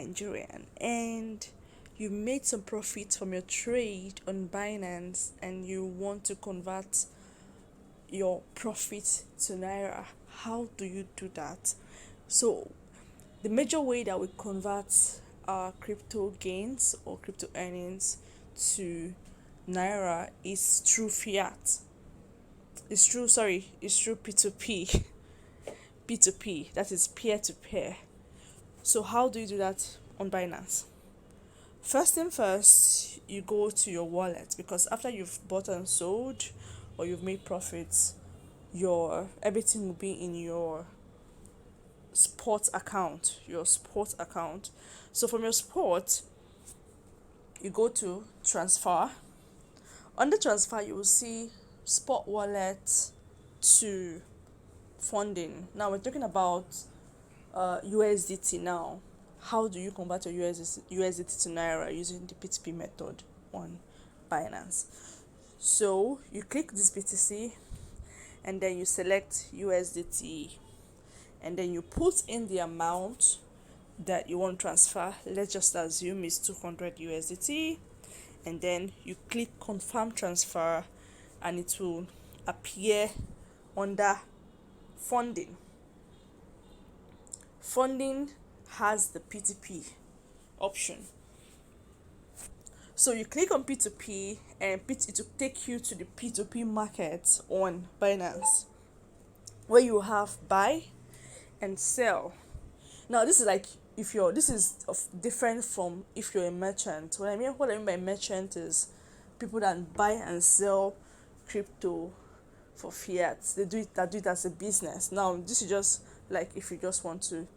Nigerian and you made some profits from your trade on Binance and you want to convert your profit to Naira, how do you do that? So, the major way that we convert our crypto gains or crypto earnings to Naira is through fiat. It's through P2P. P2P, that is peer to peer. So, how do you do that on Binance? First thing first, you go to your wallet because after you've bought and sold or you've made profits, your everything will be in your sports account. So from your sport, you go to transfer. On the transfer, you will see spot wallet to funding. Now we're talking about USDT now. How do you convert your USDT to Naira using the P2P method on Binance? So you click this BTC and then you select USDT and then you put in the amount that you want to transfer. Let's just assume it's 200 USDT and then you click confirm transfer and it will appear under funding. Funding has the P2P option. So you click on P2P and it will take you to the P2P market on Binance where you have buy and sell. Now this is like this is different from if you're a merchant. What I mean by merchant is people that buy and sell crypto for fiat. They do it as a business. Now this is just like if you just want to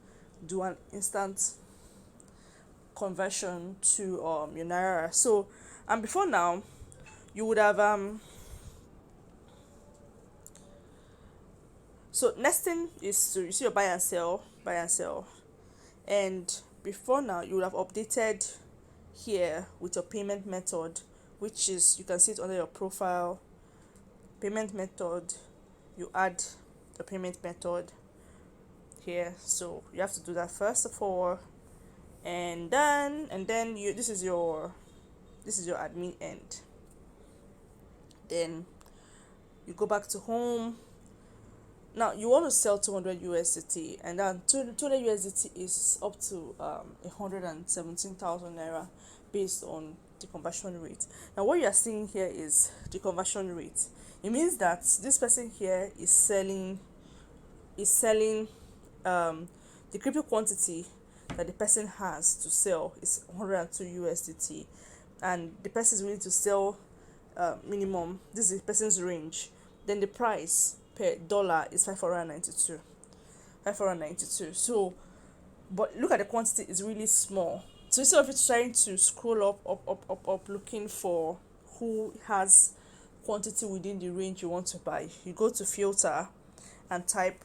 do an instant conversion to your Naira. So and before now you would have so next thing is to you see your buy and sell, and before now you would have updated here with your payment method, which is you can see it under your profile. Payment method, you add the payment method here, so you have to do that first of all, and then you this is your admin end. Then you go back to home. Now you want to sell 200 USDT and then 200 USDT is up to 117,000 naira based on the conversion rate. Now what you are seeing here is the conversion rate. It means that this person here is selling the crypto quantity that the person has to sell is 102 USDT and the person is willing to sell minimum, this is the person's range, then the price per dollar is 592. So but look at the quantity is really small, so instead of it trying to scroll up looking for who has quantity within the range you want to buy, you go to filter and type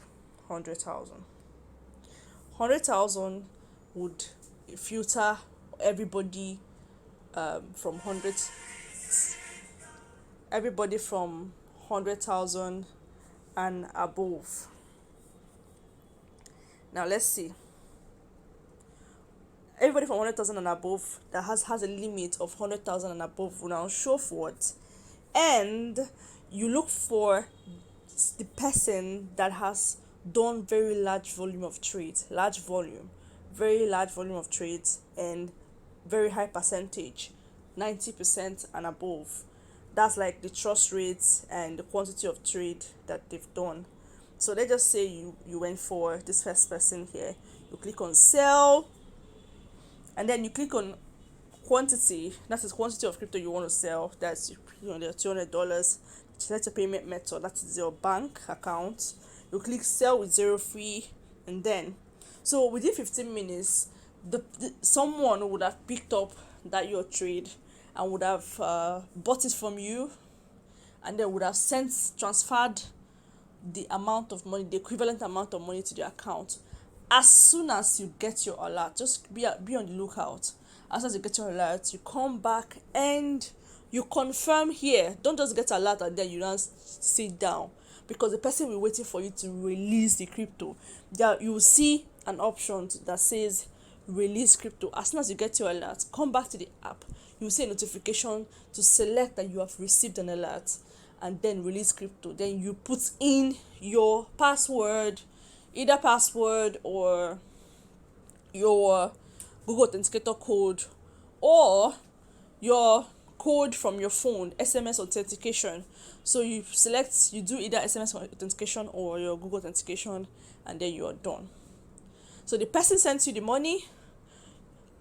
100,000 would filter everybody from 100,000 and above. Now let's see. Everybody from 100,000 and above that has a limit of 100,000 and above will now show forth, and you look for the person that has done very large volume of trades, very large volume of trades and very high percentage, 90% and above. That's like the trust rates and the quantity of trade that they've done. So let's just say you went for this first person here. You click on sell and then you click on quantity. That's the quantity of crypto you want to sell. That's $200. Select a payment method. That is your bank account. You click sell with 0 fee, and then so within 15 minutes someone would have picked up that your trade and would have bought it from you, and then would have transferred the amount of money, the equivalent amount of money to the account. As soon as you get your alert, just be on the lookout. As soon as you get your alert, you come back and you confirm here. Don't just get alert and then you don't sit down, because the person will be waiting for you to release the crypto. There you will see an option that says release crypto. As soon as you get your alert, come back to the app. You will see a notification to select that you have received an alert, and then release crypto. Then you put in your password, either password or your Google Authenticator code, or your code from your phone, SMS authentication. So you do either SMS authentication or your Google authentication, and then you are done. So the person sends you the money,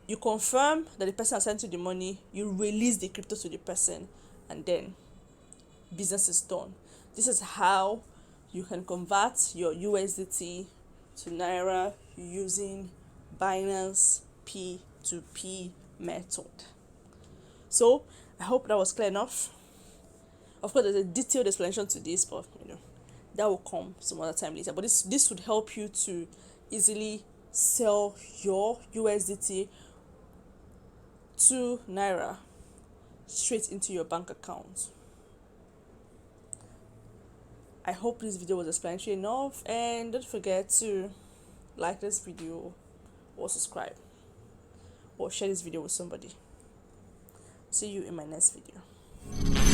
you confirm that the person has sent you the money, you release the crypto to the person, and then business is done. This is how you can convert your USDT to Naira using Binance P2P method. So I hope that was clear enough. Of course, there's a detailed explanation to this, but that will come some other time later. But this would help you to easily sell your USDT to Naira straight into your bank account. I hope this video was explanatory enough, and don't forget to like this video or subscribe or share this video with somebody. See you in my next video.